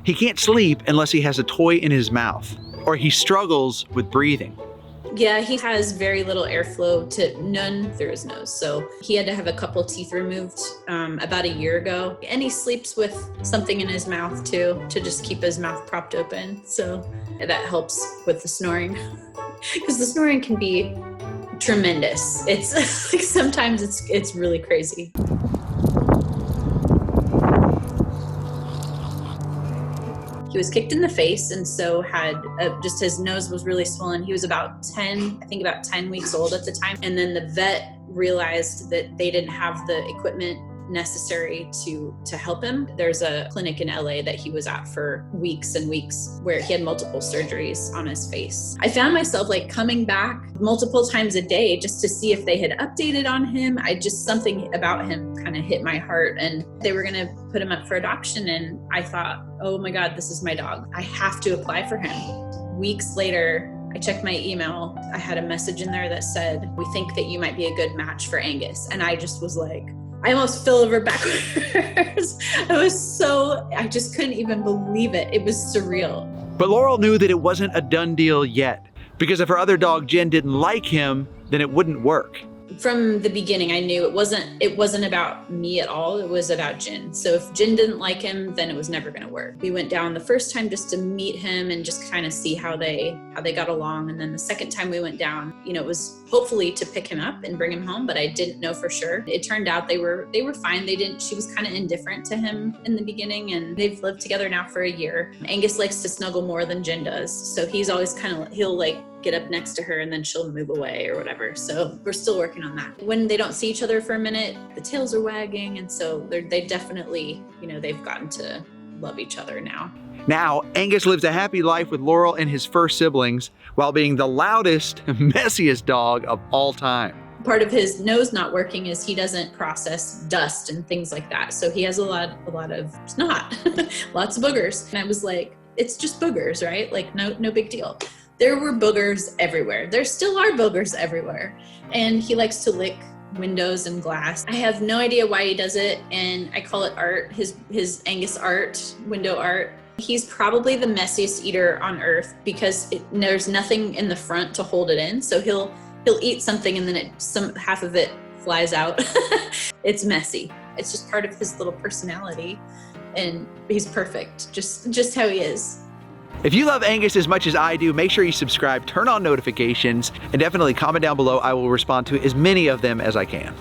He can't sleep unless he has a toy in his mouth, or he struggles with breathing. Yeah, he has very little airflow to none through his nose. So he had to have a couple teeth removed about a year ago. And he sleeps with something in his mouth too, to just keep his mouth propped open. So that helps with the snoring. Because the snoring can be tremendous. It's like sometimes it's really crazy. He was kicked in the face, and so had just his nose was really swollen. He was about 10 weeks old at the time. And then the vet realized that they didn't have the equipment necessary to help him. There's a clinic in LA that he was at for weeks and weeks where he had multiple surgeries on his face. I found myself like coming back multiple times a day just to see if they had updated on him. Something about him kind of hit my heart, and they were going to put him up for adoption. And I thought, oh my God, this is my dog. I have to apply for him. Weeks later, I checked my email. I had a message in there that said, "We think that you might be a good match for Angus." And I just was like, I almost fell over backwards. I just couldn't even believe it. It was surreal. But Laurel knew that it wasn't a done deal yet, because if her other dog, Jen, didn't like him, then it wouldn't work. From the beginning, I knew it wasn't about me at all. It was about Jen. So if Jen didn't like him, then it was never going to work. We went down the first time just to meet him and just kind of see how they got along. And then the second time we went down, it was hopefully to pick him up and bring him home, but I didn't know for sure. It turned out they were fine. She was kind of indifferent to him in the beginning, and they've lived together now for a year. Angus likes to snuggle more than Jen does. So he's always he'll get up next to her and then she'll move away or whatever. So we're still working on that. When they don't see each other for a minute, the tails are wagging. And so they definitely, they've gotten to love each other now. Now, Angus lives a happy life with Laurel and his first siblings while being the loudest, messiest dog of all time. Part of his nose not working is he doesn't process dust and things like that. So he has a lot of snot, lots of boogers. And I was like, it's just boogers, right? Like no big deal. There were boogers everywhere. There still are boogers everywhere. And he likes to lick windows and glass. I have no idea why he does it, and I call it art, his Angus art, window art. He's probably the messiest eater on earth because there's nothing in the front to hold it in. So he'll eat something and then half of it flies out. It's messy. It's just part of his little personality, and he's perfect, just how he is. If you love Angus as much as I do, make sure you subscribe, turn on notifications, and definitely comment down below. I will respond to as many of them as I can.